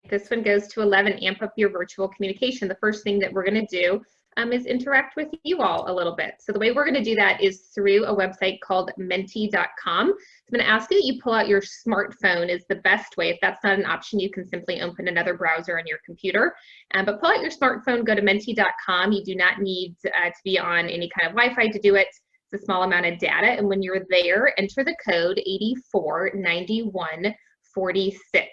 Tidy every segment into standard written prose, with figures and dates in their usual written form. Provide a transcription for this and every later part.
This one goes to 11, amp up your virtual communication. The first thing that we're going to do is interact with you all a little bit. So the way we're going to do that is through a website called menti.com. I'm going to ask you that you pull out your smartphone is the best way. If that's not an option, you can simply open another browser on your computer. But pull out your smartphone, go to menti.com. You do not need to be on any kind of Wi-Fi to do it. It's a small amount of data. And when you're there, enter the code 849146.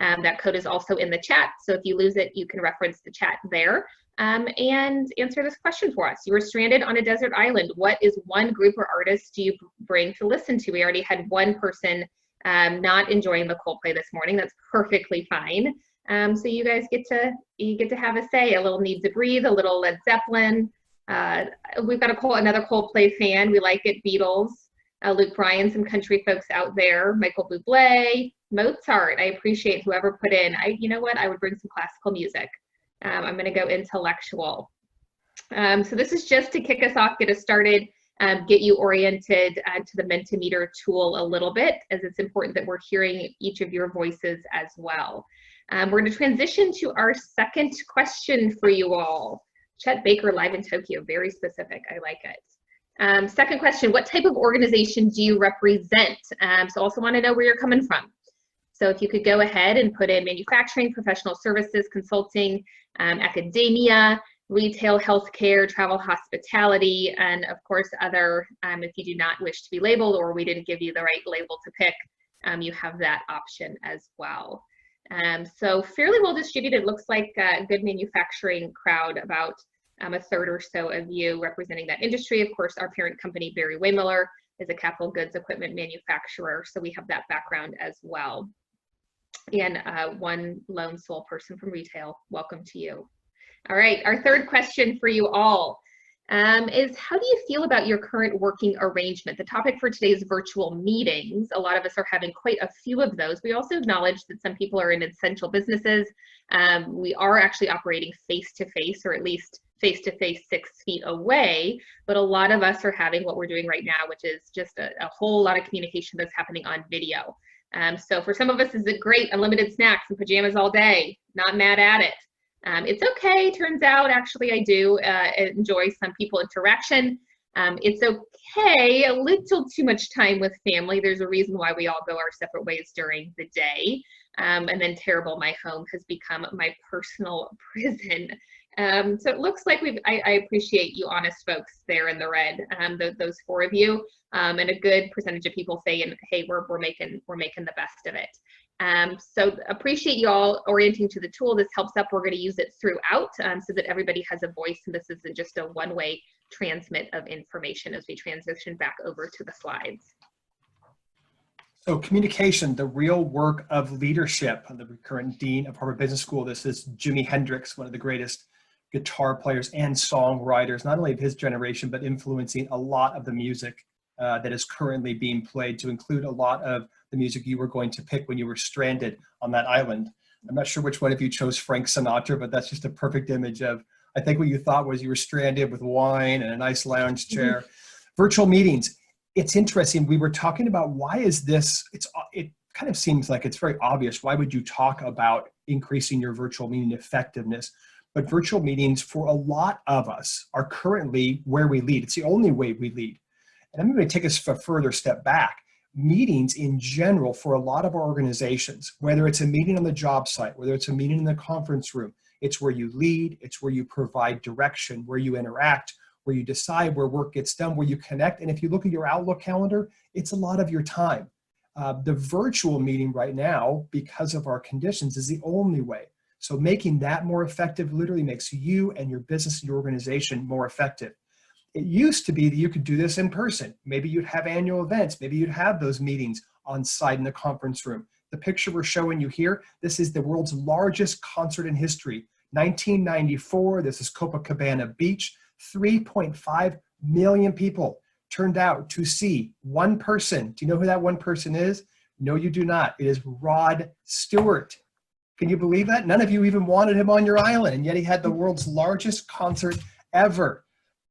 That code is also in the chat. So if you lose it, you can reference the chat there. And answer this question for us. You were stranded on a desert island. What is one group or artist do you bring to listen to? We already had one person not enjoying the Coldplay this morning. That's perfectly fine. So you guys get to have a say. A little Need to Breathe, a little Led Zeppelin. We've got another Coldplay fan. We like it. Beatles, Luke Bryan, some country folks out there. Michael Bublé, Mozart. I appreciate whoever put in. You know what? I would bring some classical music. I'm going to go intellectual. So this is just to kick us off, get us started, get you oriented to the Mentimeter tool a little bit, as it's important that we're hearing each of your voices as well. We're going to transition to our second question for you all. Chet Baker live in Tokyo, very specific. I like it. Second question, what type of organization do you represent? So also want to know where you're coming from. So if you could go ahead and put in manufacturing, professional services, consulting, academia, retail, healthcare, travel, hospitality, and of course other, if you do not wish to be labeled or we didn't give you the right label to pick, you have that option as well. So fairly well distributed, looks like a good manufacturing crowd, about a third or so of you representing that industry. Of course, our parent company, Barry Waymiller, is a capital goods equipment manufacturer, so we have that background as well. And one lone sole person from retail, welcome to you. All right, our third question for you all is, how do you feel about your current working arrangement? The topic for today's virtual meetings, a lot of us are having quite a few of those. We also acknowledge that some people are in essential businesses. We are actually operating face-to-face, or at least face-to-face 6 feet away, but a lot of us are having what we're doing right now, which is just a whole lot of communication that's happening on video. So for some of us, is it great, unlimited snacks and pajamas all day, not mad at it. It's okay, turns out, actually I do enjoy some people interaction. It's okay, a little too much time with family. There's a reason why we all go our separate ways during the day. And then terrible, my home has become my personal prison. So it looks like I appreciate you honest folks there in the red, those 4 of you, and a good percentage of people saying, hey, we're making the best of it. So appreciate you all orienting to the tool. This helps up. We're going to use it throughout so that everybody has a voice, and this isn't just a one-way transmit of information as we transition back over to the slides. So communication, the real work of leadership. The current dean of Harvard Business School, this is Jimi Hendrix, one of the greatest guitar players and songwriters, not only of his generation, but influencing a lot of the music that is currently being played, to include a lot of the music you were going to pick when you were stranded on that island. I'm not sure which one of you chose Frank Sinatra, but that's just a perfect image of, I think what you thought was you were stranded with wine and a nice lounge chair. Virtual meetings. It's interesting. We were talking about why is this, it kind of seems like it's very obvious. Why would you talk about increasing your virtual meeting effectiveness? But virtual meetings for a lot of us are currently where we lead. It's the only way we lead. And I'm going to take us a further step back. Meetings in general for a lot of our organizations, whether it's a meeting on the job site, whether it's a meeting in the conference room, it's where you lead, it's where you provide direction, where you interact, where you decide where work gets done, where you connect. And if you look at your Outlook calendar, it's a lot of your time. The virtual meeting right now, because of our conditions, is the only way. So making that more effective literally makes you and your business and your organization more effective. It used to be that you could do this in person. Maybe you'd have annual events. Maybe you'd have those meetings on site in the conference room. The picture we're showing you here, this is the world's largest concert in history. 1994, this is Copacabana Beach. 3.5 million people turned out to see one person. Do you know who that one person is? No, you do not. It is Rod Stewart. Can you believe that? None of you even wanted him on your island, and yet he had the world's largest concert ever.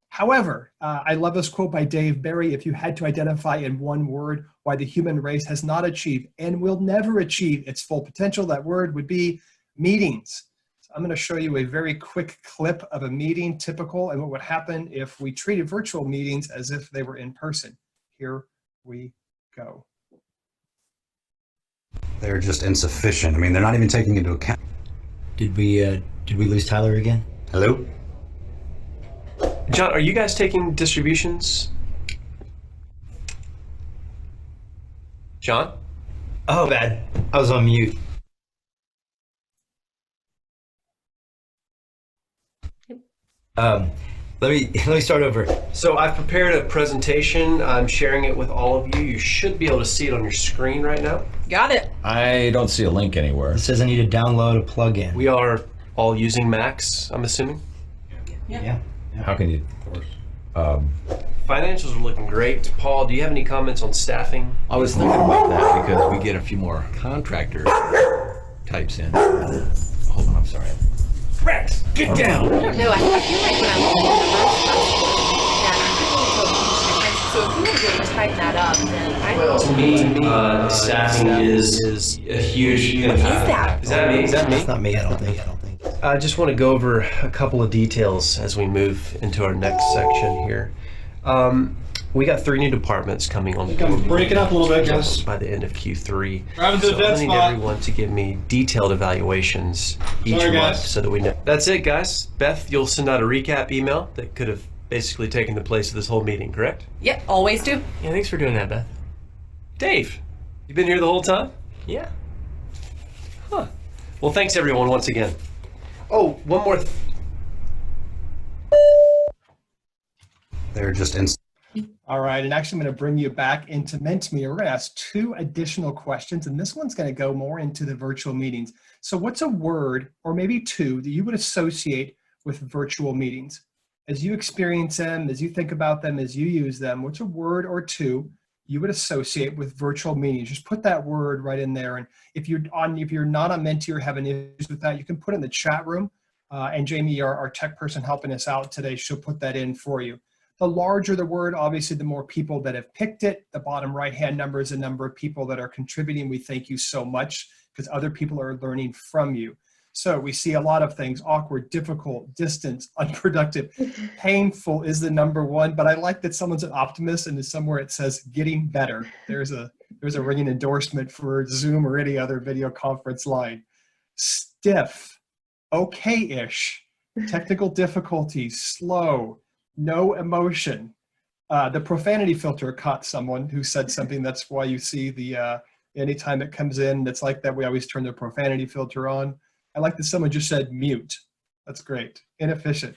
However, I love this quote by Dave Barry: if you had to identify in one word why the human race has not achieved and will never achieve its full potential, that word would be meetings. So I'm going to show you a very quick clip of a meeting, typical, and what would happen if we treated virtual meetings as if they were in person. Here we go. They're just insufficient. I mean, they're not even taking into account. Did we lose Tyler again? Hello? John, are you guys taking distributions? John? Oh, bad. I was on mute. Let me start over. So I've prepared a presentation. I'm sharing it with all of you. You should be able to see it on your screen right now. Got it. I don't see a link anywhere. It says I need to download a plugin. We are all using Macs, I'm assuming. Yeah. How can you? Financials are looking great. Paul, do you have any comments on staffing? I was thinking about that because we get a few more contractor types in. Hold on, I'm sorry. Rex, get down! I don't know. I feel like when I'm looking at the numbers, that I'm really so if you were to tighten that up, then I Well, to me, staffing is a huge impact. Is that me? Is that me? That's not me, I don't think. I just want to go over a couple of details as we move into our next section here. We got 3 new departments coming on board. Break it up a little bit, guys. By the end of Q3. Driving to the So dead I need spot. everyone to give me detailed evaluations each Sorry, month guys. so that we know. That's it, guys. Beth, you'll send out a recap email that could have basically taken the place of this whole meeting, correct? Yep, always do. Yeah, thanks for doing that, Beth. Dave, you been here the whole time? Yeah. Huh. Well, thanks everyone once again. Oh, one more. They're just All right, and actually I'm going to bring you back into Mentimeter. We're going to ask 2 additional questions, and this one's going to go more into the virtual meetings. So what's a word, or maybe 2, that you would associate with virtual meetings? As you experience them, as you think about them, as you use them, what's a word or 2 you would associate with virtual meetings? Just put that word right in there. And if you're not on Menti or have an issues with that, you can put it in the chat room. And Jamie, our tech person helping us out today, she'll put that in for you. The larger the word, obviously, the more people that have picked it. The bottom right-hand number is the number of people that are contributing. We thank you so much because other people are learning from you. So we see a lot of things: awkward, difficult, distant, unproductive. Painful is the number 1, but I like that someone's an optimist and somewhere it says getting better. There's a ringing endorsement for Zoom or any other video conference line. Stiff, okay-ish, technical difficulties, slow, no emotion. The profanity filter caught someone who said something. That's why you see the anytime it comes in that's like that, we always turn the profanity filter on. I like that someone just said mute. That's great. Inefficient.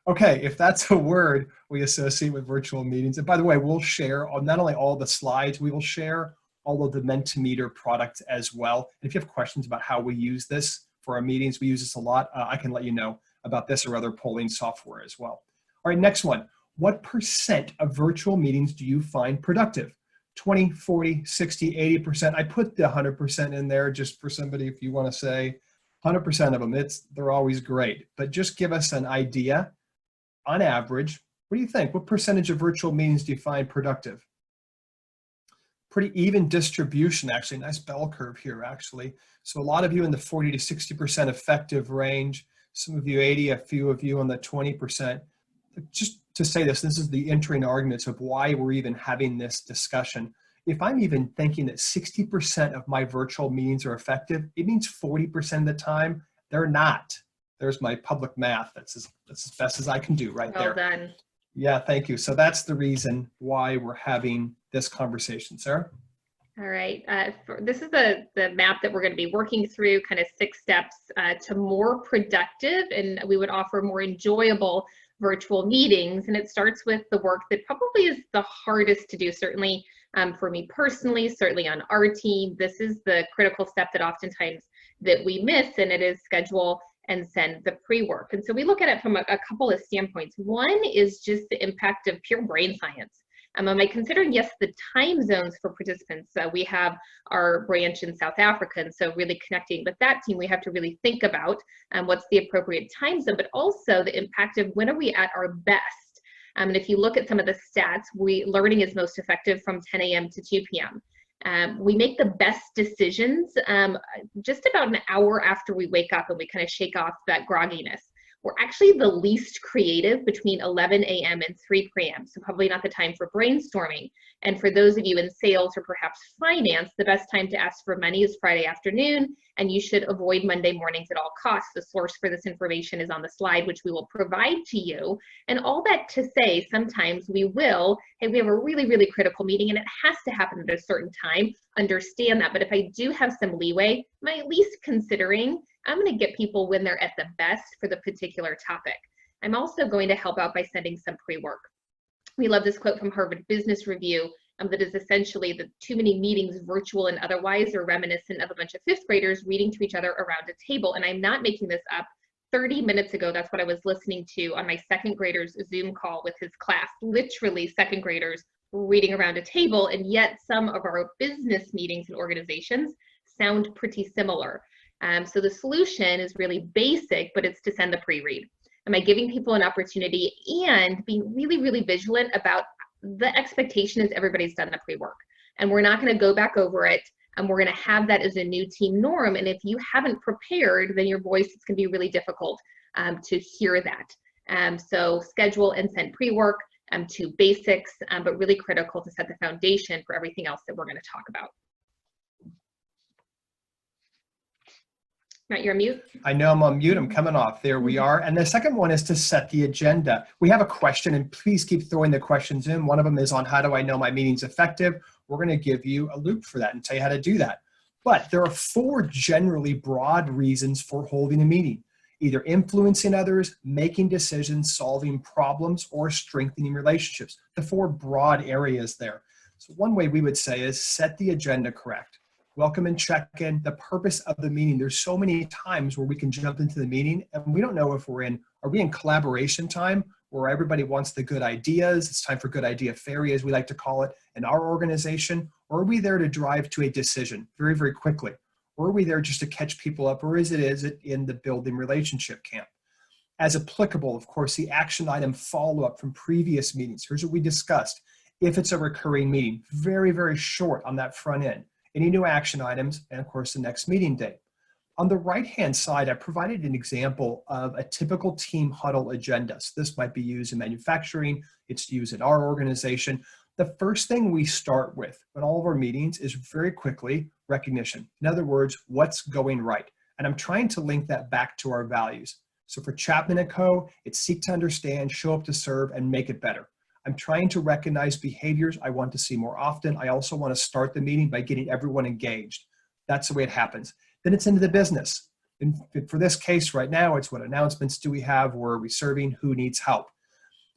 Okay, if that's a word we associate with virtual meetings. And by the way, we'll share not only all the slides, we will share all of the Mentimeter products as well. And if you have questions about how we use this for our meetings, we use this a lot. I can let you know about this or other polling software as well. All right, next one. What % of virtual meetings do you find productive? 20, 40, 60, 80%. I put the 100% in there just for somebody if you want to say 100% of them. They're always great. But just give us an idea. On average, what do you think? What percentage of virtual meetings do you find productive? Pretty even distribution, actually. Nice bell curve here, actually. So a lot of you in the 40 to 60% effective range. Some of you 80, a few of you on the 20%. Just to say this is the entering arguments of why we're even having this discussion. If I'm even thinking that 60% of my virtual meetings are effective, it means 40% of the time they're not. There's my public math. That's as best as I can do right there. Well done. Yeah, thank you. So that's the reason why we're having this conversation, Sarah. All right, this is the map that we're going to be working through, kind of 6 steps to more productive, and we would offer more enjoyable virtual meetings. And it starts with the work that probably is the hardest to do, certainly for me personally, certainly on our team. This is the critical step that oftentimes that we miss, and it is schedule and send the pre-work. And so we look at it from a couple of standpoints. One is just the impact of pure brain science. Am I considering, yes, the time zones for participants? We have our branch in South Africa, and so really connecting with that team, we have to really think about what's the appropriate time zone, but also the impact of when are we at our best. And if you look at some of the stats, learning is most effective from 10 a.m. to 2 p.m. We make the best decisions just about an hour after we wake up and we kind of shake off that grogginess. We're actually the least creative between 11 a.m. and 3 p.m., so probably not the time for brainstorming. And for those of you in sales or perhaps finance, the best time to ask for money is Friday afternoon, and you should avoid Monday mornings at all costs. The source for this information is on the slide, which we will provide to you. And all that to say, sometimes we will, hey, we have a really, really critical meeting and it has to happen at a certain time, understand that. But if I do have some leeway, am I at least considering I'm going to get people when they're at the best for the particular topic. I'm also going to help out by sending some pre-work. We love this quote from Harvard Business Review that is essentially that too many meetings, virtual and otherwise, are reminiscent of a bunch of fifth graders reading to each other around a table. And I'm not making this up. 30 minutes ago, that's what I was listening to on my second grader's Zoom call with his class, literally second graders reading around a table. And yet some of our business meetings and organizations sound pretty similar. So the solution is really basic, but it's to send the pre-read. Am I giving people an opportunity and being really, really vigilant about the expectation is everybody's done the pre-work and we're not going to go back over it, and we're going to have that as a new team norm. And if you haven't prepared, then your voice is going to be really difficult to hear that. So schedule and send pre-work to basics, but really critical to set the foundation for everything else that we're going to talk about. Matt, you're on mute. I know I'm on mute. I'm coming off. There we are. And the second one is to set the agenda. We have a question, and please keep throwing the questions in. One of them is on how do I know my meeting's effective? We're going to give you a loop for that and tell you how to do that. But there are 4 generally broad reasons for holding a meeting: either influencing others, making decisions, solving problems, or strengthening relationships. The 4 broad areas there. So one way we would say is set the agenda correct. Welcome and check in. The purpose of the meeting. There's so many times where we can jump into the meeting and we don't know if are we in collaboration time where everybody wants the good ideas? It's time for good idea fairy, as we like to call it, in our organization. Or are we there to drive to a decision very, very quickly? Or are we there just to catch people up? Or is it in the building relationship camp? As applicable, of course, the action item follow-up from previous meetings. Here's what we discussed. If it's a recurring meeting, very, very short on that front end. Any new action items, and of course, the next meeting date. On the right-hand side, I provided an example of a typical team huddle agenda. So this might be used in manufacturing. It's used in our organization. The first thing we start with in all of our meetings is very quickly recognition. In other words, what's going right? And I'm trying to link that back to our values. So for Chapman & Co., it's seek to understand, show up to serve, and make it better. I'm trying to recognize behaviors I want to see more often. I also want to start the meeting by getting everyone engaged. That's the way it happens. Then it's into the business. And for this case right now, it's what announcements do we have? Where are we serving? Who needs help?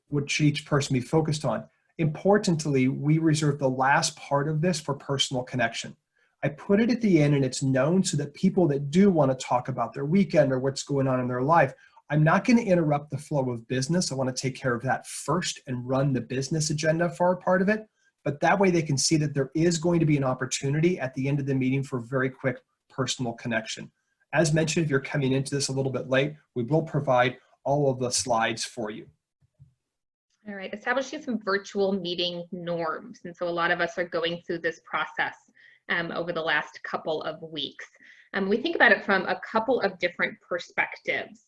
What should each person be focused on? Importantly, we reserve the last part of this for personal connection. I put it at the end and it's known so that people that do want to talk about their weekend or what's going on in their life, I'm not going to interrupt the flow of business. I want to take care of that first and run the business agenda for a part of it. But that way they can see that there is going to be an opportunity at the end of the meeting for very quick personal connection. As mentioned, if you're coming into this a little bit late, we will provide all of the slides for you. All right, establishing some virtual meeting norms. And so a lot of us are going through this process over the last couple of weeks. We think about it from a couple of different perspectives.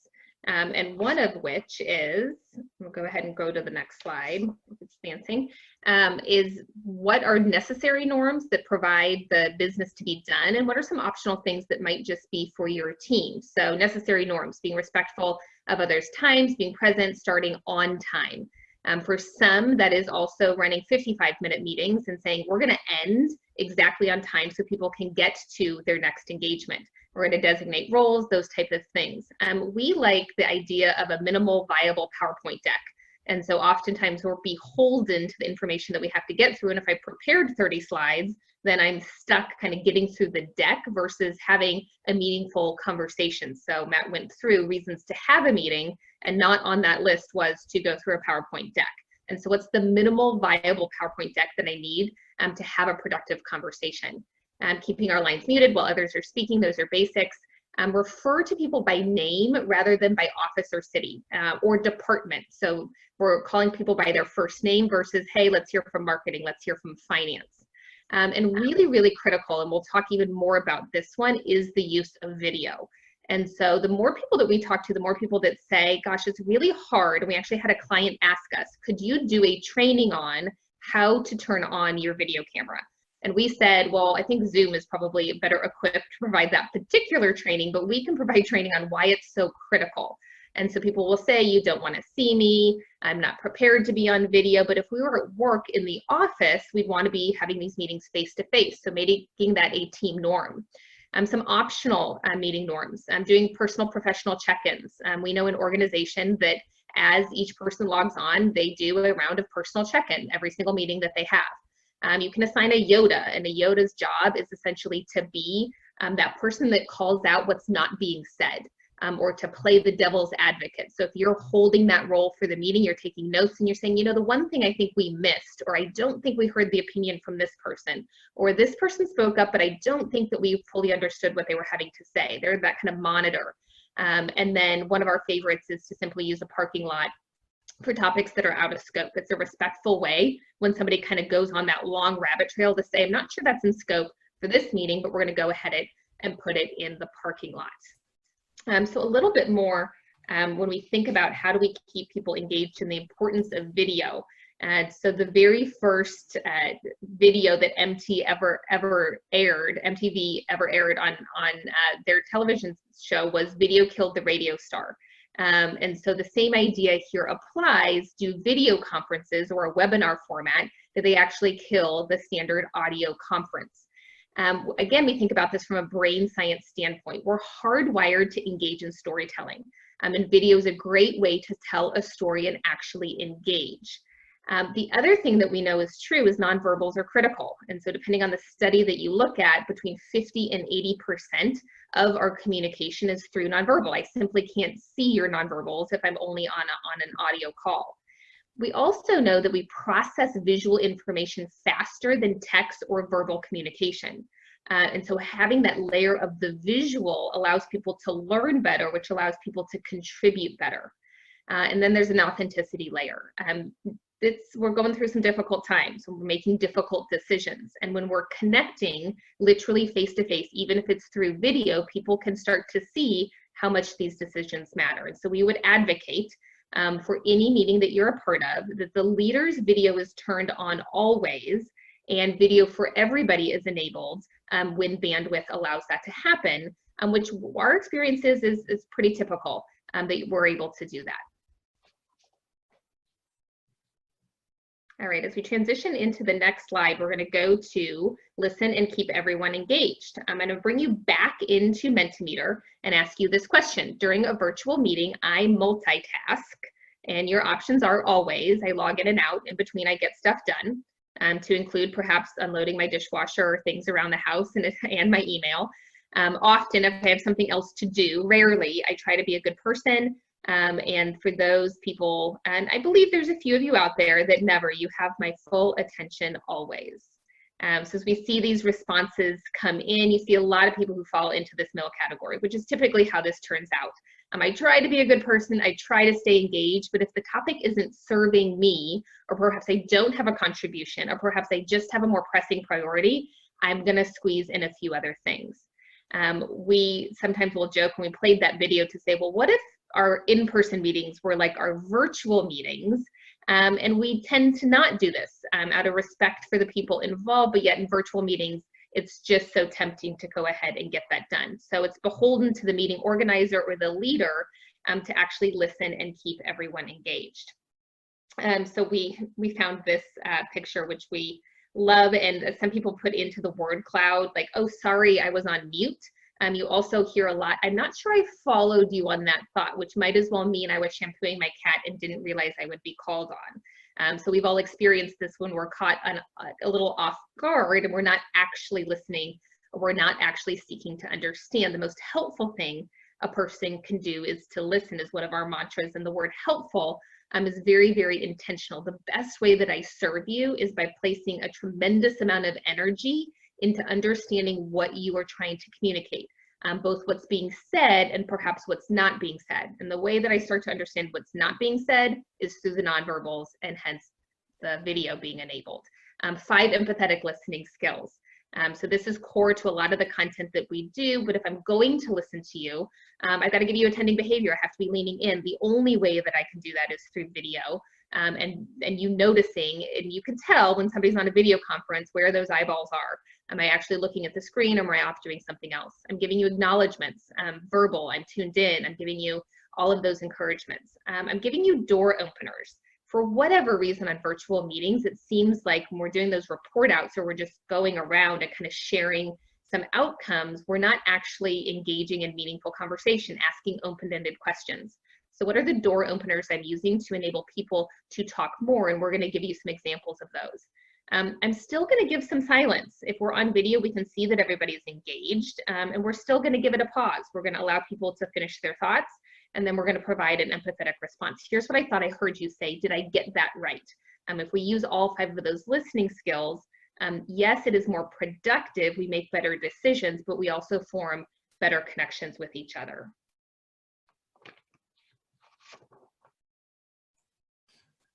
And one of which is, we'll go ahead and go to the next slide, if it's advancing, is what are necessary norms that provide the business to be done, and what are some optional things that might just be for your team? So necessary norms, being respectful of others' times, being present, starting on time. For some, that is also running 55-minute meetings and saying, we're going to end exactly on time so people can get to their next engagement. We're going to designate roles, those type of things. We like the idea of a minimal viable PowerPoint deck. And so oftentimes we're beholden to the information that we have to get through. And if I prepared 30 slides, then I'm stuck kind of getting through the deck versus having a meaningful conversation. So Matt went through reasons to have a meeting, and not on that list was to go through a PowerPoint deck. And so what's the minimal viable PowerPoint deck that I need to have a productive conversation? Keeping our lines muted while others are speaking, those are basics. Refer to people by name rather than by office or city or department. So we're calling people by their first name versus, hey, let's hear from marketing, let's hear from finance. And really, really critical, and we'll talk even more about this one, is the use of video. And so the more people that we talk to, the more people that say, gosh, it's really hard. And we actually had a client ask us, could you do a training on how to turn on your video camera? And we said, well, I think Zoom is probably better equipped to provide that particular training, but we can provide training on why it's so critical. And so people will say, you don't want to see me, I'm not prepared to be on video, but if we were at work in the office, we'd want to be having these meetings face to face, so making that a team norm. Some optional meeting norms, doing personal professional check-ins. We know an organization that as each person logs on, they do a round of personal check-in every single meeting that they have. You can assign a YODA, and a YODA's job is essentially to be that person that calls out what's not being said. Or to play the devil's advocate. So if you're holding that role for the meeting, you're taking notes and you're saying, you know, the one thing I think we missed, or I don't think we heard the opinion from this person, or this person spoke up, but I don't think that we fully understood what they were having to say. They're that kind of monitor. And then one of our favorites is to simply use a parking lot for topics that are out of scope. It's a respectful way when somebody kind of goes on that long rabbit trail to say, I'm not sure that's in scope for this meeting, but we're going to go ahead and put it in the parking lot. So a little bit more when we think about how do we keep people engaged in the importance of video. So the very first video that MTV ever aired on their television show was Video Killed the Radio Star. And so the same idea here applies. Do video conferences or a webinar format, do they actually kill the standard audio conference? Again, we think about this from a brain science standpoint. We're hardwired to engage in storytelling. And video is a great way to tell a story and actually engage. The other thing that we know is true is nonverbals are critical. And so depending on the study that you look at, between 50 and 80% of our communication is through nonverbal. I simply can't see your nonverbals if I'm only on an audio call. We also know that we process visual information faster than text or verbal communication. And so having that layer of the visual allows people to learn better, which allows people to contribute better. And then there's an authenticity layer. We're going through some difficult times. We're making difficult decisions. And when we're connecting literally face to face, even if it's through video, people can start to see how much these decisions matter. And so we would advocate for any meeting that you're a part of, that the leader's video is turned on always, and video for everybody is enabled when bandwidth allows that to happen, which our experience is pretty typical that we're able to do that. All right, as we transition into the next slide, we're going to go to listen and keep everyone engaged. I'm going to bring you back into Mentimeter and ask you this question. During a virtual meeting, I multitask, and your options are always, I log in and out. In between, I get stuff done, to include perhaps unloading my dishwasher or things around the house and my email. Often, if I have something else to do, rarely, I try to be a good person. And for those people, and I believe there's a few of you out there that never, you have my full attention always. So as we see these responses come in, you see a lot of people who fall into this middle category, which is typically how this turns out. I try to be a good person, I try to stay engaged, but if the topic isn't serving me, or perhaps I don't have a contribution, or perhaps I just have a more pressing priority, I'm gonna squeeze in a few other things. We sometimes will joke when we played that video to say, well, what if our in-person meetings were like our virtual meetings? And we tend to not do this out of respect for the people involved, but yet in virtual meetings, it's just so tempting to go ahead and get that done. So it's beholden to the meeting organizer or the leader to actually listen and keep everyone engaged. So we found this picture, which we love, and some people put into the word cloud, like, oh, sorry, I was on mute. You also hear a lot, I'm not sure I followed you on that thought, which might as well mean I was shampooing my cat and didn't realize I would be called on. So we've all experienced this when we're caught on a little off guard and we're not actually listening, or we're not actually seeking to understand. The most helpful thing a person can do is to listen, is one of our mantras, and the word helpful is very, very intentional. The best way that I serve you is by placing a tremendous amount of energy into understanding what you are trying to communicate, both what's being said and perhaps what's not being said. And the way that I start to understand what's not being said is through the nonverbals, and hence the video being enabled. 5 empathetic listening skills. So this is core to a lot of the content that we do, but if I'm going to listen to you, I've got to give you attending behavior. I have to be leaning in. The only way that I can do that is through video, and you noticing, and you can tell when somebody's on a video conference where those eyeballs are. Am I actually looking at the screen, or am I off doing something else? I'm giving you acknowledgments, verbal, I'm tuned in, I'm giving you all of those encouragements. I'm giving you door openers. For whatever reason on virtual meetings, it seems like when we're doing those report outs or we're just going around and kind of sharing some outcomes, we're not actually engaging in meaningful conversation, asking open-ended questions. So what are the door openers I'm using to enable people to talk more? And we're going to give you some examples of those. I'm still going to give some silence. If we're on video, we can see that everybody's engaged, and we're still going to give it a pause. We're going to allow people to finish their thoughts, and then we're going to provide an empathetic response. Here's what I thought I heard you say. Did I get that right? If we use all 5 of those listening skills, yes, it is more productive. We make better decisions, but we also form better connections with each other.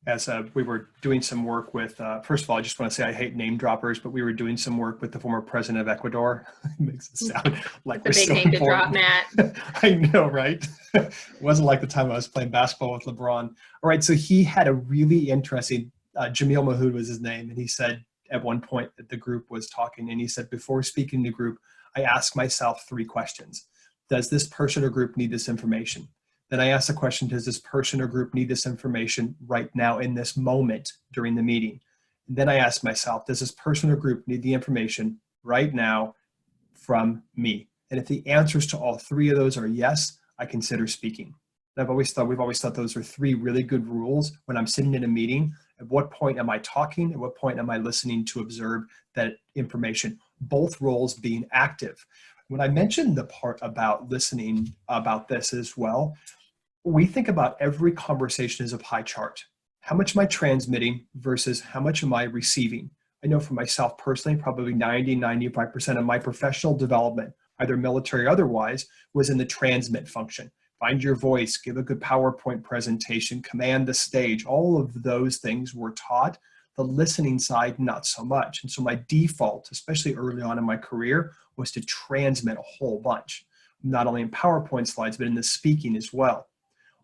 As we were doing some work with, first of all, I just want to say I hate name droppers, but we were doing some work with the former president of Ecuador. It makes it sound like we're It's a big so name to drop, important. Matt. I know, right? It wasn't like the time I was playing basketball with LeBron. All right, so he had a really interesting, Jamil Mahood was his name, and he said at one point that the group was talking, and he said, before speaking to the group, I ask myself 3 questions. Does this person or group need this information? Then I ask the question, does this person or group need this information right now in this moment during the meeting? And then I ask myself, does this person or group need the information right now from me? And if the answers to all 3 of those are yes, I consider speaking. And we've always thought those are 3 really good rules when I'm sitting in a meeting. At what point am I talking? At what point am I listening to observe that information? Both roles being active. When I mentioned the part about listening about this as well, we think about every conversation as a pie chart. How much am I transmitting versus how much am I receiving? I know for myself personally, probably 95% of my professional development, either military or otherwise, was in the transmit function. Find your voice, give a good PowerPoint presentation, command the stage. All of those things were taught. The listening side, not so much. And so my default, especially early on in my career, was to transmit a whole bunch, not only in PowerPoint slides, but in the speaking as well.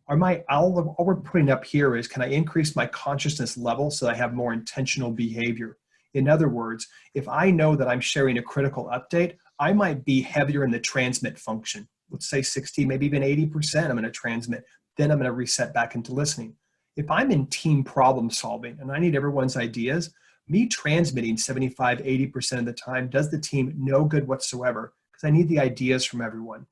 All we're putting up here is, can I increase my consciousness level so I have more intentional behavior? In other words, if I know that I'm sharing a critical update, I might be heavier in the transmit function. Let's say 60, maybe even 80% I'm going to transmit. Then I'm going to reset back into listening. If I'm in team problem solving and I need everyone's ideas, me transmitting 75, 80% of the time does the team no good whatsoever because I need the ideas from everyone.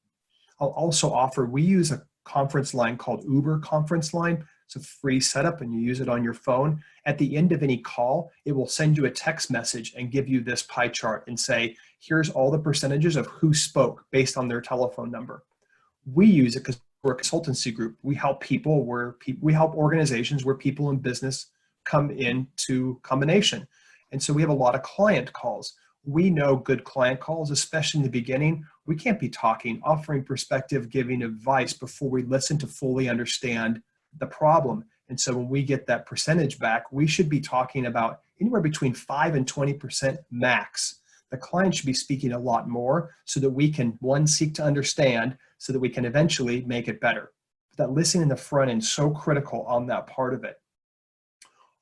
I'll also offer, we use a conference line called Uber Conference Line. It's a free setup and you use it on your phone. At the end of any call, it will send you a text message and give you this pie chart and say, here's all the percentages of who spoke based on their telephone number. We use it because we're a consultancy group. We help we help organizations where people in business come into combination. And so we have a lot of client calls. We know good client calls, especially in the beginning. We can't be talking, offering perspective, giving advice before we listen to fully understand the problem. And so when we get that percentage back, we should be talking about anywhere between 5 and 20% max. The client should be speaking a lot more so that we can, one, seek to understand so that we can eventually make it better. That listening in the front end is so critical on that part of it.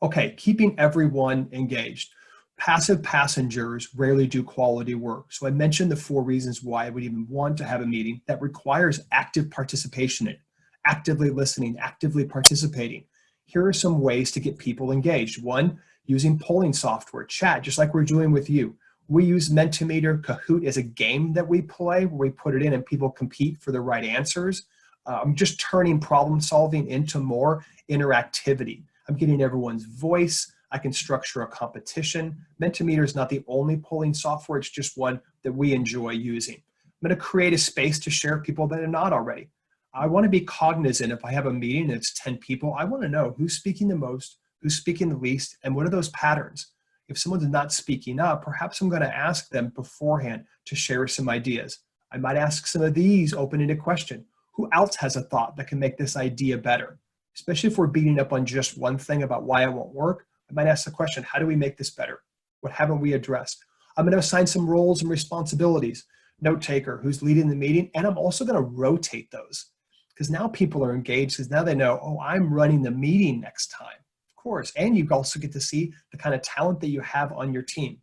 Okay, keeping everyone engaged. Passive passengers rarely do quality work. So I mentioned the 4 reasons why I would even want to have a meeting that requires active participation in it, actively listening, actively participating. Here are some ways to get people engaged. 1, using polling software, chat, just like we're doing with you. We use Mentimeter, Kahoot as a game that we play where we put it in and people compete for the right answers. I'm just turning problem solving into more interactivity. I'm getting everyone's voice. I can structure a competition. Mentimeter is not the only polling software. It's just one that we enjoy using. I'm going to create a space to share people that are not already. I want to be cognizant if I have a meeting and it's 10 people, I want to know who's speaking the most, who's speaking the least, and what are those patterns. If someone's not speaking up, perhaps I'm going to ask them beforehand to share some ideas. I might ask some of these open-ended question. Who else has a thought that can make this idea better? Especially if we're beating up on just one thing about why it won't work, I might ask the question, how do we make this better? What haven't we addressed? I'm going to assign some roles and responsibilities. Note taker, who's leading the meeting, and I'm also going to rotate those because now people are engaged because now they know, oh, I'm running the meeting next time, of course. And you also get to see the kind of talent that you have on your team.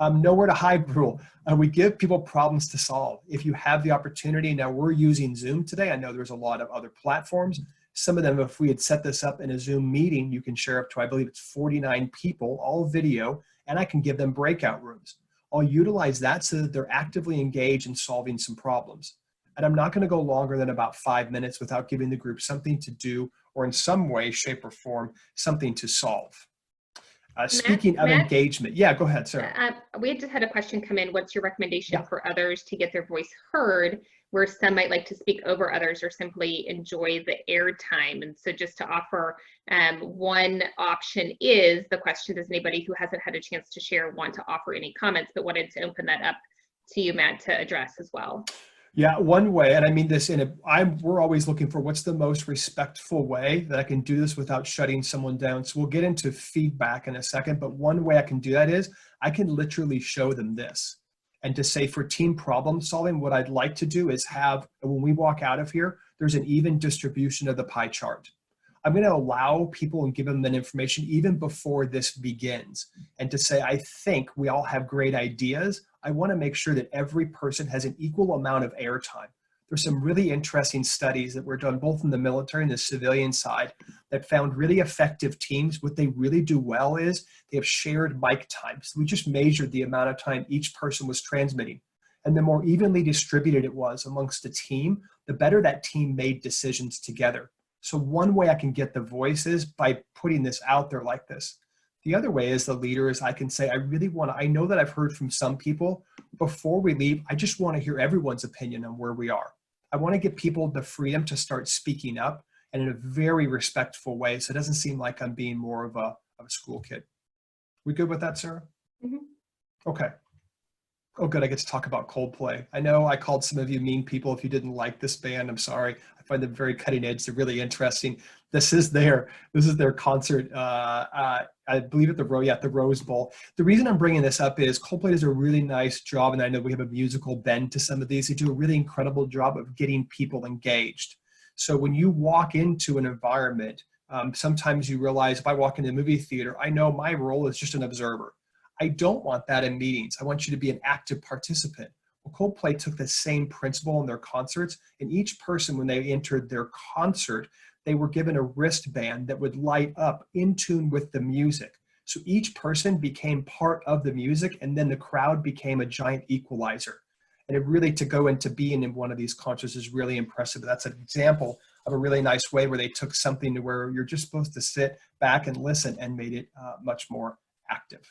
Nowhere to hide rule. We give people problems to solve. If you have the opportunity, now we're using Zoom today. I know there's a lot of other platforms. Some of them, if we had set this up in a Zoom meeting, you can share up to, I believe it's 49 people, all video, and I can give them breakout rooms. I'll utilize that so that they're actively engaged in solving some problems. And I'm not going to go longer than about 5 minutes without giving the group something to do or in some way, shape, or form, something to solve. Speaking of engagement, yeah, go ahead, Sarah. We just had a question come in. What's your recommendation for others to get their voice heard, where some might like to speak over others or simply enjoy the airtime? And so just to offer one option is the question, does anybody who hasn't had a chance to share want to offer any comments, but wanted to open that up to you, Matt, to address as well? Yeah, one way, and I mean this we're always looking for what's the most respectful way that I can do this without shutting someone down. So we'll get into feedback in a second, but one way I can do that is I can literally show them this. And to say for team problem solving, what I'd like to do is have, when we walk out of here, there's an even distribution of the pie chart. I'm going to allow people and give them that information even before this begins. And to say, I think we all have great ideas. I want to make sure that every person has an equal amount of airtime. There's some really interesting studies that were done both in the military and the civilian side that found really effective teams. What they really do well is they have shared mic time. So we just measured the amount of time each person was transmitting. And the more evenly distributed it was amongst the team, the better that team made decisions together. So one way I can get the voice is by putting this out there like this. The other way as the leader is I can say, I know that I've heard from some people. Before we leave, I just want to hear everyone's opinion on where we are. I want to give people the freedom to start speaking up and in a very respectful way. So it doesn't seem like I'm being more of a school kid. We good with that, Sarah? Mm-hmm. Okay. Oh, good. I get to talk about Coldplay. I know I called some of you mean people if you didn't like this band. I'm sorry. I find them very cutting edge. They're really interesting. This is their concert. I believe at the Rose Bowl. The reason I'm bringing this up is Coldplay does a really nice job, and I know we have a musical bend to some of these. They do a really incredible job of getting people engaged. So when you walk into an environment, sometimes you realize if I walk into a movie theater, I know my role is just an observer. I don't want that in meetings. I want you to be an active participant. Well, Coldplay took the same principle in their concerts, and each person, when they entered their concert, they were given a wristband that would light up in tune with the music. So each person became part of the music, and then the crowd became a giant equalizer. And it really, to go into being in one of these concerts is really impressive. That's an example of a really nice way where they took something to where you're just supposed to sit back and listen and made it much more active.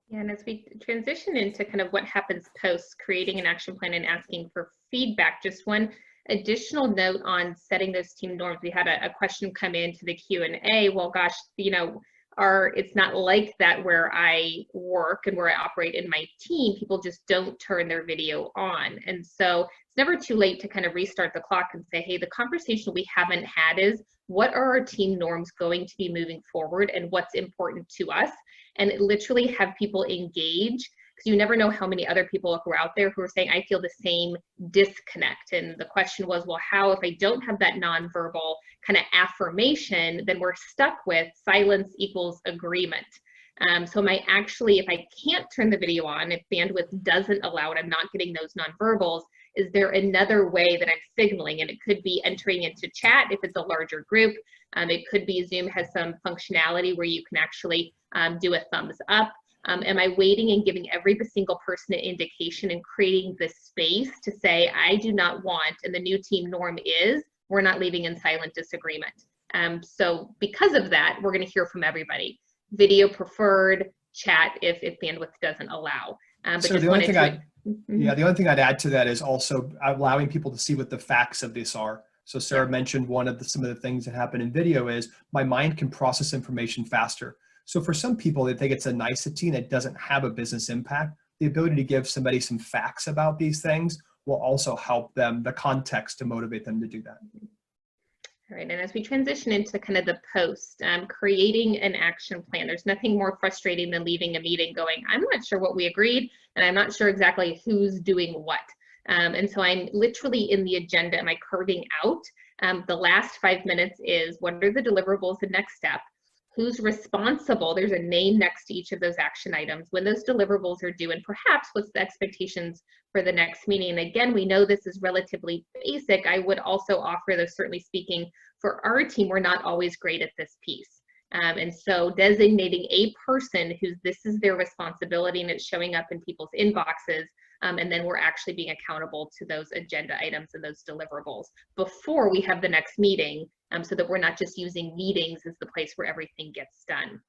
Yeah, and as we transition into kind of what happens post creating an action plan and asking for feedback, just one additional note on setting those team norms. We had a question come into the Q&A. Well, gosh, it's not like that where I work and where I operate in my team. People just don't turn their video on. And so it's never too late to kind of restart the clock and say, hey, the conversation we haven't had is what are our team norms going to be moving forward and what's important to us? And literally have people engage, because you never know how many other people who are out there who are saying, I feel the same disconnect. And the question was, well, how, if I don't have that nonverbal kind of affirmation, then we're stuck with silence equals agreement. So am I actually, if I can't turn the video on, if bandwidth doesn't allow it, I'm not getting those nonverbals, is there another way that I'm signaling? And it could be entering into chat if it's a larger group. It could be Zoom has some functionality where you can actually do a thumbs up. Am I waiting and giving every single person an indication and creating this space to say, I do not want, and the new team norm is, we're not leaving in silent disagreement. So because of that, we're going to hear from everybody. Video preferred, chat if bandwidth doesn't allow. So the only thing the only thing I'd add to that is also allowing people to see what the facts of this are. So Sarah mentioned some of the things that happen in video is my mind can process information faster. So for some people, they think it's a nicety and it doesn't have a business impact. The ability to give somebody some facts about these things will also help them, the context to motivate them to do that. All right, and as we transition into kind of the post, creating an action plan, there's nothing more frustrating than leaving a meeting going, I'm not sure what we agreed, and I'm not sure exactly who's doing what. And so I'm literally in the agenda, am I carving out? The last 5 minutes is what are the deliverables, the next step? Who's responsible? There's a name next to each of those action items, when those deliverables are due, and perhaps what's the expectations for the next meeting. And again, we know this is relatively basic. I would also offer, though certainly speaking for our team, we're not always great at this piece. And so designating a person whose this is their responsibility and it's showing up in people's inboxes, and then we're actually being accountable to those agenda items and those deliverables before we have the next meeting, so that we're not just using meetings as the place where everything gets done.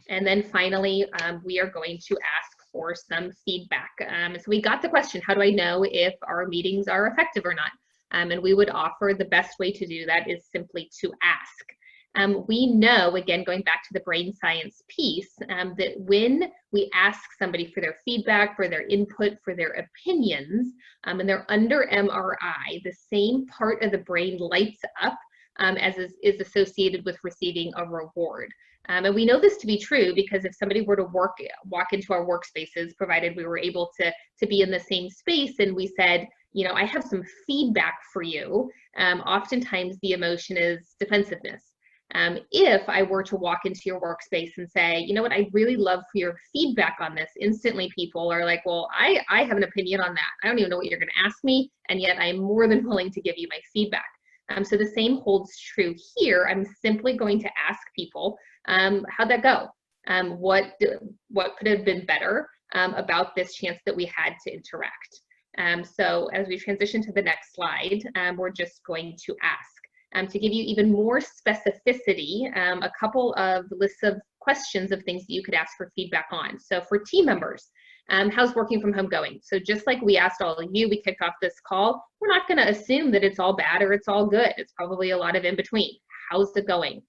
And then finally, we are going to ask for some feedback. So we got the question, how do I know if our meetings are effective or not? And we would offer the best way to do that is simply to ask. We know, again, going back to the brain science piece, that when we ask somebody for their feedback, for their input, for their opinions, and they're under MRI, the same part of the brain lights up as is associated with receiving a reward. And we know this to be true because if somebody were to walk into our workspaces, provided we were able to be in the same space, and we said, you know, I have some feedback for you, oftentimes the emotion is defensiveness. If I were to walk into your workspace and say, you know what, I'd really love for your feedback on this, instantly people are like, well, I have an opinion on that. I don't even know what you're going to ask me, and yet I'm more than willing to give you my feedback. So the same holds true here. I'm simply going to ask people, how'd that go? What could have been better about this chance that we had to interact? So as we transition to the next slide, we're just going to ask. To give you even more specificity, a couple of lists of questions of things that you could ask for feedback on. So for team members, how's working from home going? So just like we asked all of you, we kicked off this call, we're not going to assume that it's all bad or it's all good. It's probably a lot of in between. How's it going?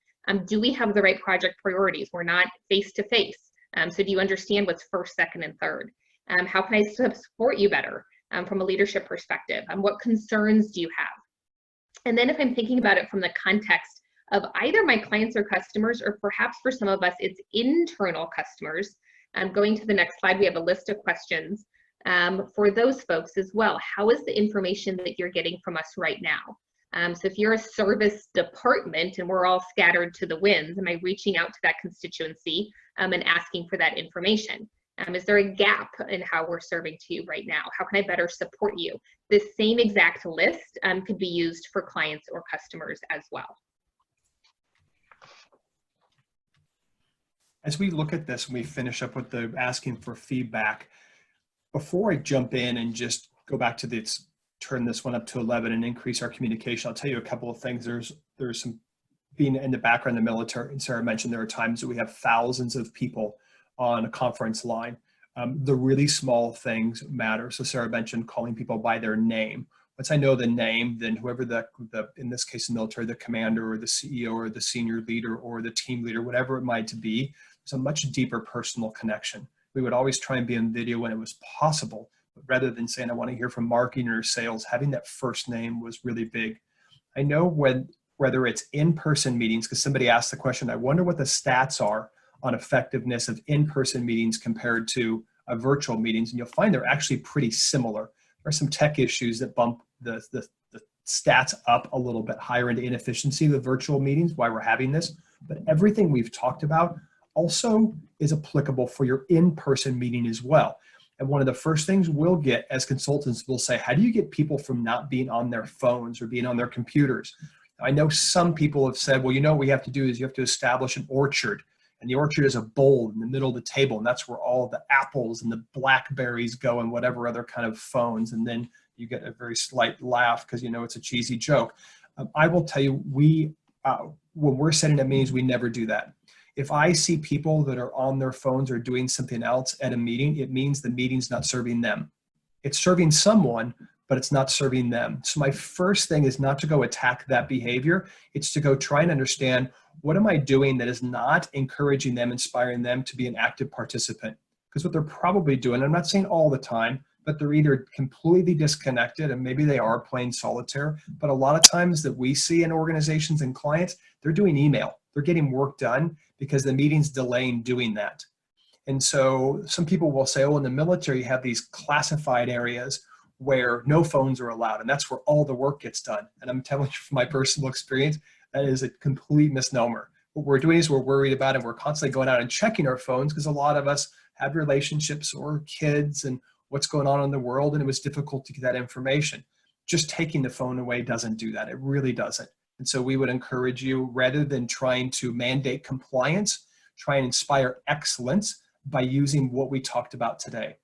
Do we have the right project priorities? We're not face to face. So do you understand what's first, second, and third? How can I support you better from a leadership perspective? What concerns do you have? And then if I'm thinking about it from the context of either my clients or customers, or perhaps for some of us, it's internal customers. Going to the next slide, we have a list of questions for those folks as well. How is the information that you're getting from us right now? So if you're a service department and we're all scattered to the winds, am I reaching out to that constituency and asking for that information? Is there a gap in how we're serving to you right now? How can I better support you? This same exact list could be used for clients or customers as well. As we look at this and we finish up with the asking for feedback, before I jump in and just go back to this, turn this one up to 11 and increase our communication, I'll tell you a couple of things. There's some, being in the background in the military, and Sarah mentioned there are times that we have thousands of people on a conference line. The really small things matter. So Sarah mentioned calling people by their name. Once I know the name, then whoever in this case, the military, the commander or the CEO or the senior leader or the team leader, whatever it might be, there's a much deeper personal connection. We would always try and be on video when it was possible, but rather than saying, I want to hear from marketing or sales, having that first name was really big. I know whether it's in-person meetings, because somebody asked the question, I wonder what the stats are on effectiveness of in-person meetings compared to virtual meetings, and you'll find they're actually pretty similar. There are some tech issues that bump the stats up a little bit higher into inefficiency of the virtual meetings, why we're having this, but everything we've talked about also is applicable for your in-person meeting as well. And one of the first things we'll get as consultants, we'll say, how do you get people from not being on their phones or being on their computers? I know some people have said, well, you know what we have to do is you have to establish an orchard. And the orchard is a bowl in the middle of the table, and that's where all the apples and the blackberries go and whatever other kind of phones. And then you get a very slight laugh because you know it's a cheesy joke. I will tell you, when we're setting up meetings, we never do that. If I see people that are on their phones or doing something else at a meeting, it means the meeting's not serving them. It's serving someone, but it's not serving them. So my first thing is not to go attack that behavior. It's to go try and understand, what am I doing that is not encouraging them, inspiring them to be an active participant? Because what they're probably doing, I'm not saying all the time, but they're either completely disconnected and maybe they are playing solitaire. But a lot of times that we see in organizations and clients, they're doing email. They're getting work done because the meeting's delaying doing that. And so some people will say, oh, in the military, you have these classified areas where no phones are allowed, and that's where all the work gets done. And I'm telling you from my personal experience, that is a complete misnomer. What we're doing is we're worried about it. We're constantly going out and checking our phones because a lot of us have relationships or kids and what's going on in the world, and it was difficult to get that information. Just taking the phone away doesn't do that. It really doesn't. And so we would encourage you, rather than trying to mandate compliance, try and inspire excellence by using what we talked about today.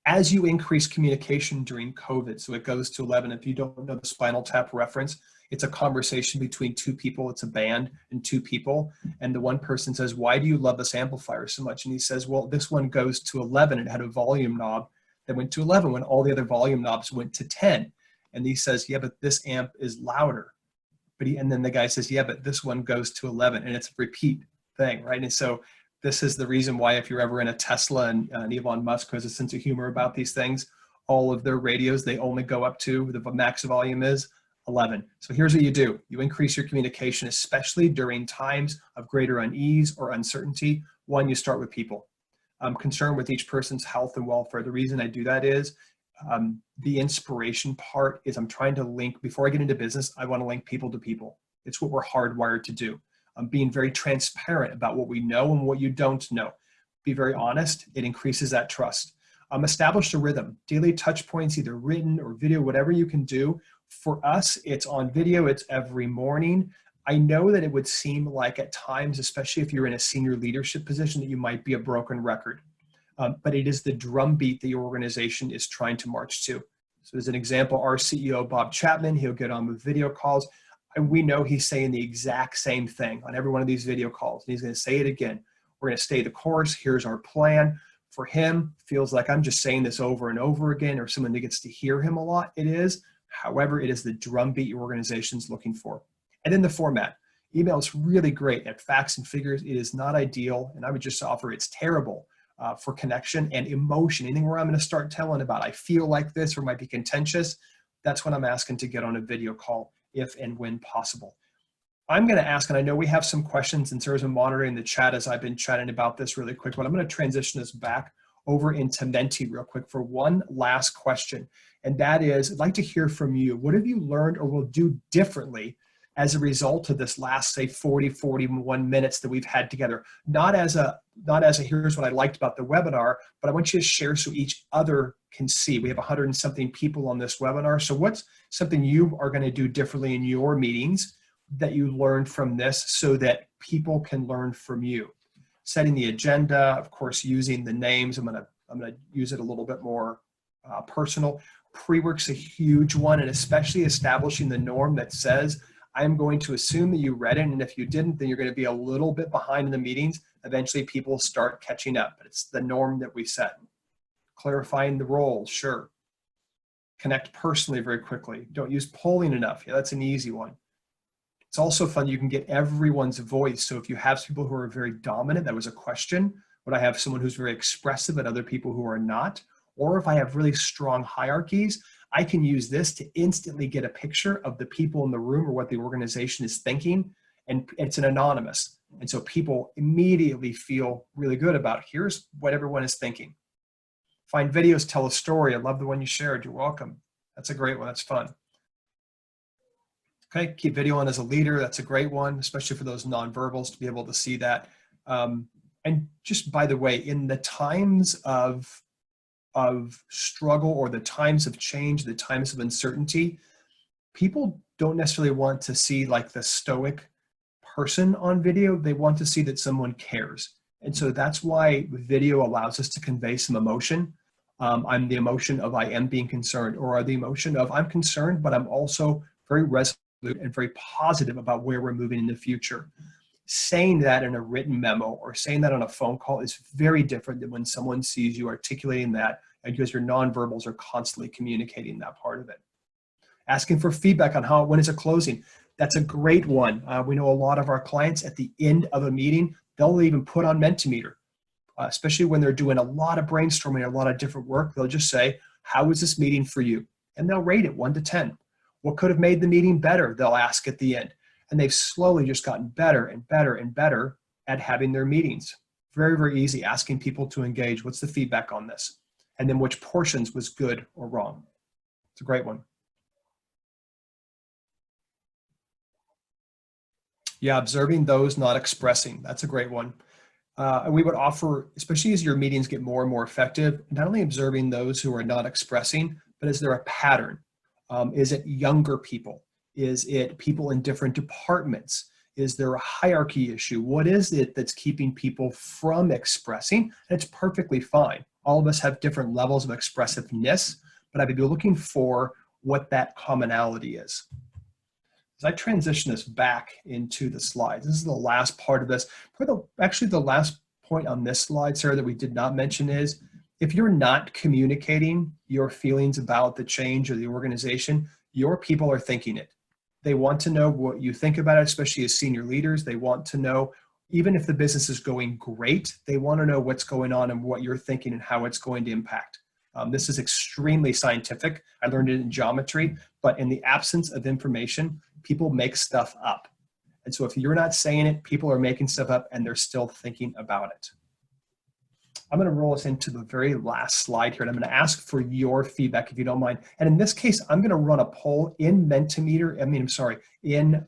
As you increase communication during COVID, so it goes to 11, if you don't know the Spinal Tap reference, it's a conversation between two people. It's a band and two people. And the one person says, why do you love this amplifier so much? And he says, well, this one goes to 11. It had a volume knob that went to 11 when all the other volume knobs went to 10. And he says, yeah, but this amp is louder. And then the guy says, yeah, but this one goes to 11. And it's a repeat thing, right? And so this is the reason why if you're ever in a Tesla and Elon Musk has a sense of humor about these things, all of their radios, they only go up to, the max volume is 11. So here's what you do. You increase your communication, especially during times of greater unease or uncertainty. One, you start with people. I'm concerned with each person's health and welfare. The reason I do that is the inspiration part is I'm trying to link, before I get into business, I want to link people to people. It's what we're hardwired to do. I'm being very transparent about what we know and what you don't know. Be very honest. It increases that trust. Establish a rhythm, daily touch points, either written or video, whatever you can do. For us, it's on video. It's every morning. I know that it would seem like at times, especially if you're in a senior leadership position, that you might be a broken record. But it is the drumbeat that your organization is trying to march to. So as an example, our CEO, Bob Chapman, he'll get on with video calls. And we know he's saying the exact same thing on every one of these video calls. And he's going to say it again. We're going to stay the course. Here's our plan. For him, feels like I'm just saying this over and over again, or someone that gets to hear him a lot. It is. However, it is the drumbeat your organization's looking for. And then the format. Email is really great at facts and figures. It is not ideal. And I would just offer it's terrible for connection and emotion. Anything where I'm going to start telling about, I feel like this or might be contentious, that's when I'm asking to get on a video call, if and when possible. I'm going to ask, and I know we have some questions in terms of monitoring the chat as I've been chatting about this really quick, but I'm going to transition this back over into Menti real quick for one last question. And that is, I'd like to hear from you. What have you learned or will do differently as a result of this last, say, 41 minutes that we've had together? Not as a here's what I liked about the webinar, but I want you to share so each other can see. We have 100 and something people on this webinar. So what's something you are going to do differently in your meetings that you learned from this so that people can learn from you? Setting the agenda, of course, using the names. I'm going to use it a little bit more personal. PreWork's a huge one, and especially establishing the norm that says, I'm going to assume that you read it, and if you didn't, then you're going to be a little bit behind in the meetings. Eventually, people start catching up, but it's the norm that we set. Clarifying the roles, sure. Connect personally very quickly. Don't use polling enough. Yeah, that's an easy one. It's also fun. You can get everyone's voice. So if you have people who are very dominant, that was a question. Would I have someone who's very expressive and other people who are not? Or if I have really strong hierarchies, I can use this to instantly get a picture of the people in the room or what the organization is thinking. And it's an anonymous. And so people immediately feel really good about, here's what everyone is thinking. Find videos, tell a story. I love the one you shared. You're welcome. That's a great one. That's fun. Okay, keep video on as a leader. That's a great one, especially for those nonverbals to be able to see that. And just by the way, in the times of struggle or the times of change, the times of uncertainty, people don't necessarily want to see like the stoic person on video. They want to see that someone cares. And so that's why video allows us to convey some emotion. I'm the emotion of I am being concerned, or the emotion of I'm concerned, but I'm also very resolute and very positive about where we're moving in the future. Saying that in a written memo or saying that on a phone call is very different than when someone sees you articulating that, and because your nonverbals are constantly communicating that part of it. Asking for feedback on when is it closing? That's a great one. We know a lot of our clients at the end of a meeting, they'll even put on Mentimeter. especially when they're doing a lot of brainstorming, a lot of different work. They'll just say, how was this meeting for you? And they'll rate it 1 to 10. What could have made the meeting better? They'll ask at the end. And they've slowly just gotten better and better and better at having their meetings. Very, very easy, asking people to engage. What's the feedback on this? And then which portions was good or wrong. It's a great one. Yeah, observing those not expressing. That's a great one. We would offer, especially as your meetings get more and more effective, not only observing those who are not expressing, but is there a pattern? Is it younger people? Is it people in different departments? Is there a hierarchy issue? What is it that's keeping people from expressing? And it's perfectly fine. All of us have different levels of expressiveness, but I'd be looking for what that commonality is. As I transition this back into the slides, this is the last part of this. Actually, the last point on this slide, Sarah, that we did not mention is, if you're not communicating your feelings about the change or the organization, your people are thinking it. They want to know what you think about it, especially as senior leaders. They want to know, even if the business is going great, they want to know what's going on and what you're thinking and how it's going to impact. This is extremely scientific. I learned it in geometry, but in the absence of information, people make stuff up. And so if you're not saying it, people are making stuff up and they're still thinking about it. I'm going to roll us into the very last slide here, and I'm going to ask for your feedback if you don't mind. And in this case, I'm going to run a poll in in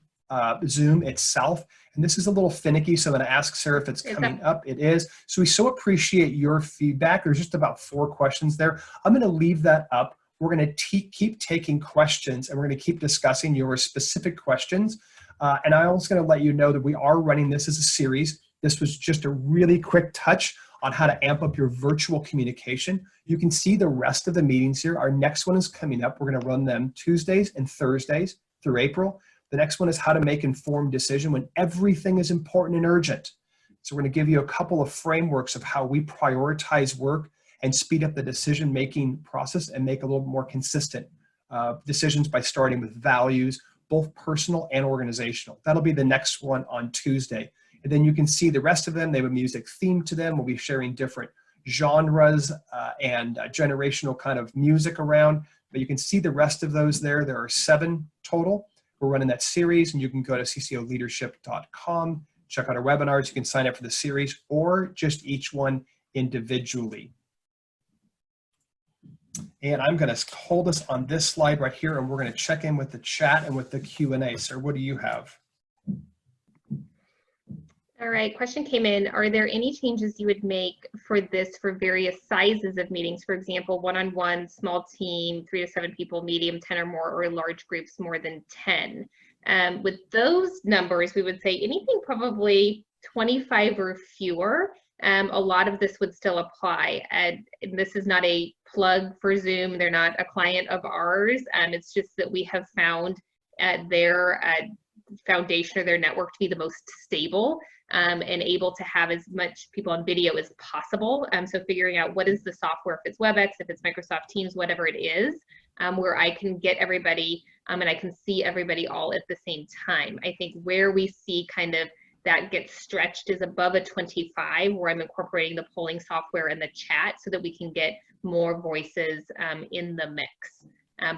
Zoom itself. And this is a little finicky, so I'm going to ask Sarah if it's coming up. It is. So we so appreciate your feedback. There's just about 4 questions there. I'm going to leave that up. We're going to keep taking questions, and we're going to keep discussing your specific questions. And I'm also going to let you know that we are running this as a series. This was just a really quick touch on how to amp up your virtual communication. You can see the rest of the meetings here. Our next one is coming up. We're going to run them Tuesdays and Thursdays through April. The next one is how to make informed decision when everything is important and urgent. So we're going to give you a couple of frameworks of how we prioritize work and speed up the decision-making process and make a little more consistent decisions by starting with values, both personal and organizational. That'll be the next one on Tuesday. And then you can see the rest of them. They have a music theme to them. We'll be sharing different genres and generational kind of music around. But you can see the rest of those there. There are 7 total. We're running that series, and you can go to ccoleadership.com, check out our webinars. You can sign up for the series or just each one individually. And I'm going to hold us on this slide right here, and we're going to check in with the chat and with the Q&A. Sir, what do you have? All right, question came in. Are there any changes you would make for this for various sizes of meetings? For example, one-on-one, small team, 3 to 7 people, medium, 10 or more, or large groups more than 10. With those numbers, we would say anything probably 25 or fewer. A lot of this would still apply. And this is not a plug for Zoom. They're not a client of ours. It's just that we have found their foundation or their network to be the most stable and able to have as much people on video as possible. So figuring out what is the software, if it's WebEx, if it's Microsoft Teams, whatever it is, where I can get everybody and I can see everybody all at the same time. I think where we see kind of that gets stretched is above a 25, where I'm incorporating the polling software and the chat so that we can get more voices in the mix.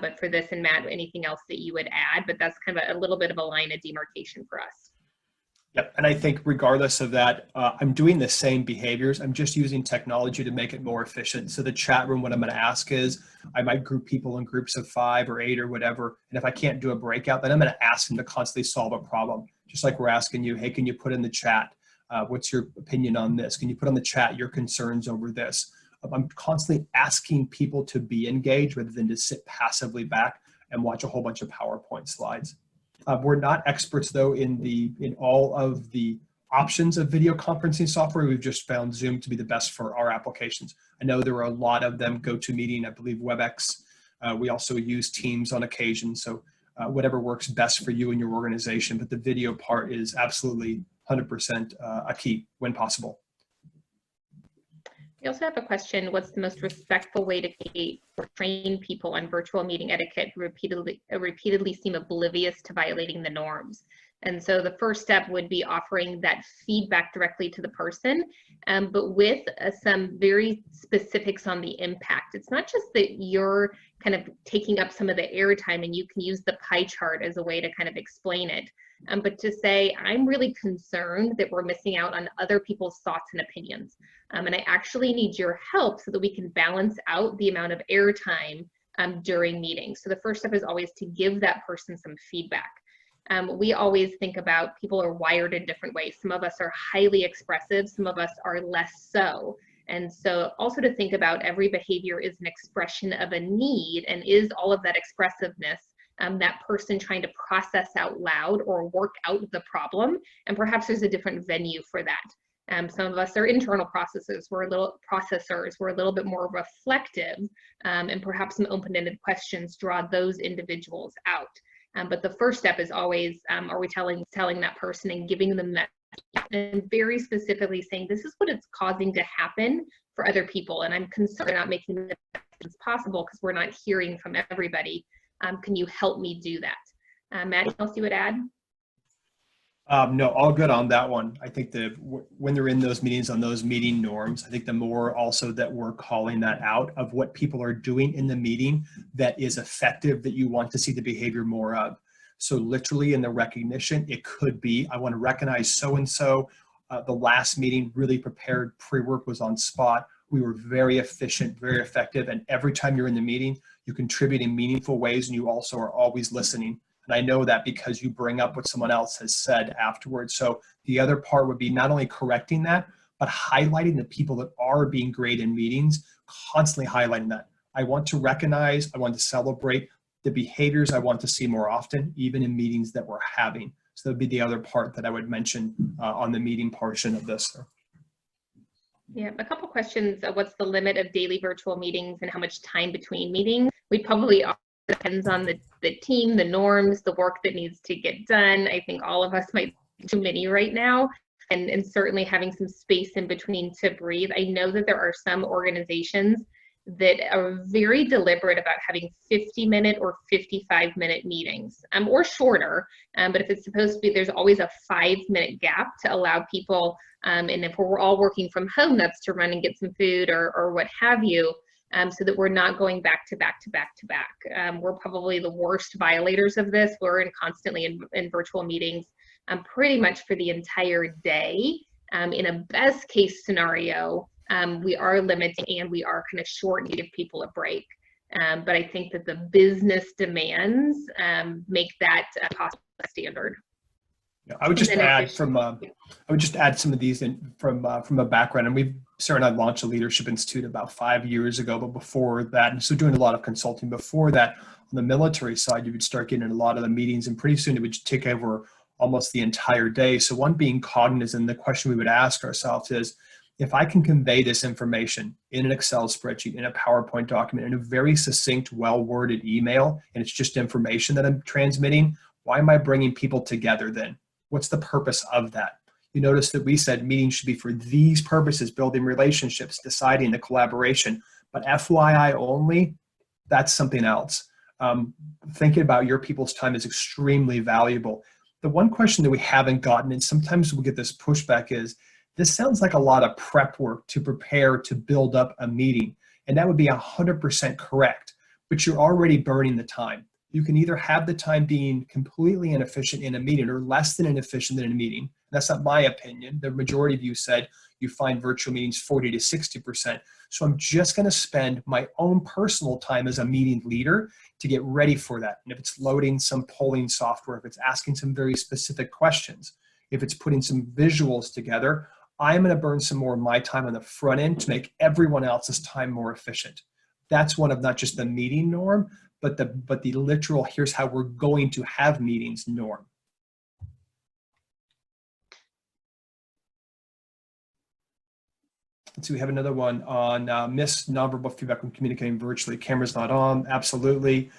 But for this, and Matt, anything else that you would add? But that's kind of a little bit of a line of demarcation for us. Yep, and I think regardless of that, I'm doing the same behaviors. I'm just using technology to make it more efficient. So the chat room, what I'm going to ask is, I might group people in groups of 5 or 8 or whatever. And if I can't do a breakout, then I'm going to ask them to constantly solve a problem. Just like we're asking you, hey, can you put in the chat, what's your opinion on this? Can you put on the chat your concerns over this? I'm constantly asking people to be engaged rather than to sit passively back and watch a whole bunch of PowerPoint slides. We're not experts though in all of the options of video conferencing software. We've just found Zoom to be the best for our applications. I know there are a lot of them, GoToMeeting, I believe WebEx. We also use Teams on occasion. So whatever works best for you and your organization, but the video part is absolutely 100% a key when possible. We also have a question: what's the most respectful way to train people on virtual meeting etiquette who repeatedly seem oblivious to violating the norms? And so the first step would be offering that feedback directly to the person, but with some very specifics on the impact. It's not just that you're kind of taking up some of the airtime, and you can use the pie chart as a way to kind of explain it, but to say, I'm really concerned that we're missing out on other people's thoughts and opinions. And I actually need your help so that we can balance out the amount of airtime during meetings. So the first step is always to give that person some feedback. We always think about people are wired in different ways. Some of us are highly expressive, some of us are less so. And so also to think about every behavior is an expression of a need, and is all of that expressiveness that person trying to process out loud or work out the problem, and perhaps there's a different venue for that. Some of us are internal processors, we're a little bit more reflective, and perhaps some open-ended questions draw those individuals out. But the first step is always, are we telling that person and giving them that, and very specifically saying, this is what it's causing to happen for other people, and I'm concerned they're not making the best things possible because we're not hearing from everybody. Can you help me do that? Matt, anything else you would add? No, all good on that one. I think that when they're in those meetings on those meeting norms, I think the more also that we're calling that out of what people are doing in the meeting that is effective, that you want to see the behavior more of. So literally in the recognition, it could be, I want to recognize so-and-so. The last meeting really prepared, pre-work was on spot. We were very efficient, very effective. And every time you're in the meeting, you contribute in meaningful ways, and you also are always listening. And I know that because you bring up what someone else has said afterwards. So the other part would be not only correcting that, but highlighting the people that are being great in meetings, constantly highlighting that. I want to recognize, I want to celebrate the behaviors I want to see more often, even in meetings that we're having. So that would be the other part that I would mention on the meeting portion of this. Yeah, a couple questions. What's the limit of daily virtual meetings and how much time between meetings? We probably depends on the team, the norms, the work that needs to get done. I think all of us might be too many right now, and certainly having some space in between to breathe. I know that there are some organizations that are very deliberate about having 50-minute or 55-minute meetings, or shorter. But if it's supposed to be, there's always a 5-minute gap to allow people, and if we're all working from home, that's to run and get some food or what have you, so that we're not going back to back to back to back. We're probably the worst violators of this. We're constantly in virtual meetings pretty much for the entire day. In a best case scenario, we are limiting and we are kind of short and give people a break. But I think that the business demands make that possible standard. Yeah, I would just add some of these from a background, and Sarah and I launched a leadership institute about 5 years ago, but before that, and so doing a lot of consulting before that, on the military side, you would start getting in a lot of the meetings, and pretty soon it would take over almost the entire day. So one, being cognizant, the question we would ask ourselves is, if I can convey this information in an Excel spreadsheet, in a PowerPoint document, in a very succinct, well-worded email, and it's just information that I'm transmitting, why am I bringing people together then? What's the purpose of that? You notice that we said meetings should be for these purposes, building relationships, deciding the collaboration, but FYI only, that's something else. Thinking about your people's time is extremely valuable. The one question that we haven't gotten, and sometimes we'll get this pushback, is this sounds like a lot of prep work to prepare to build up a meeting. And that would be 100% correct, but you're already burning the time. You can either have the time being completely inefficient in a meeting or less than inefficient in a meeting. That's not my opinion. The majority of you said you find virtual meetings 40 to 60%. So I'm just going to spend my own personal time as a meeting leader to get ready for that. And if it's loading some polling software, if it's asking some very specific questions, if it's putting some visuals together, I'm going to burn some more of my time on the front end to make everyone else's time more efficient. That's one of not just the meeting norm, but the literal, here's how we're going to have meetings norm. Let's see, we have another one on miss nonverbal feedback when communicating virtually. Camera's not on, absolutely.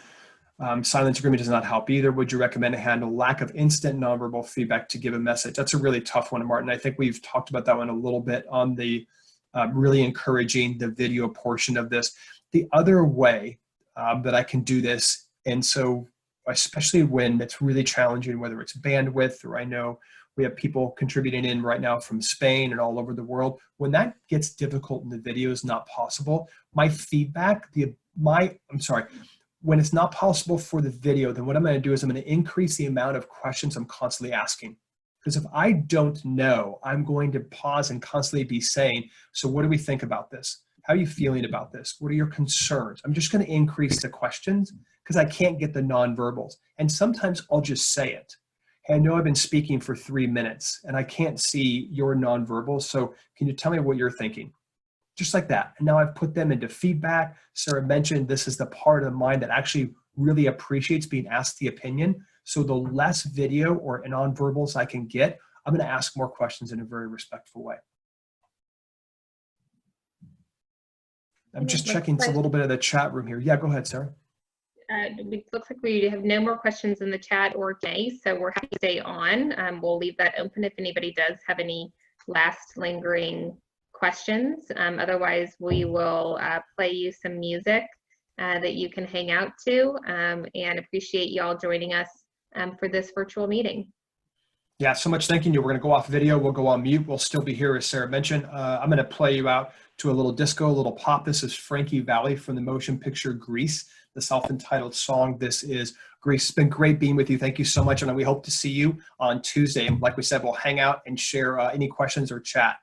Silence agreement does not help either. Would you recommend to handle lack of instant nonverbal feedback to give a message? That's a really tough one, Martin. I think we've talked about that one a little bit on the really encouraging the video portion of this. The other way that I can do this, and so especially when it's really challenging, whether it's bandwidth, or I know we have people contributing in right now from Spain and all over the world. When that gets difficult and the video is not possible, my feedback, when it's not possible for the video, then what I'm going to do is I'm going to increase the amount of questions I'm constantly asking. Because if I don't know, I'm going to pause and constantly be saying, so what do we think about this? How are you feeling about this? What are your concerns? I'm just going to increase the questions because I can't get the nonverbals. And sometimes I'll just say it. Hey, I know I've been speaking for 3 minutes and I can't see your nonverbals. So can you tell me what you're thinking? Just like that. And now I've put them into feedback. Sarah mentioned this is the part of the mind that actually really appreciates being asked the opinion. So the less video or nonverbals I can get, I'm going to ask more questions in a very respectful way. I'm just checking a little bit of the chat room here. Yeah, go ahead, Sarah. It looks like we have no more questions in the chat or Q&A, so we're happy to stay on. We'll leave that open if anybody does have any last lingering questions. Otherwise, we will play you some music that you can hang out to, and appreciate you all joining us for this virtual meeting. Yeah, so much thanking you. We're going to go off video. We'll go on mute. We'll still be here, as Sarah mentioned. I'm going to play you out to a little disco, a little pop. This is Frankie Valli from the motion picture Grease, the self-entitled song. This is Grease. It's been great being with you. Thank you so much. And we hope to see you on Tuesday. And like we said, we'll hang out and share any questions or chat.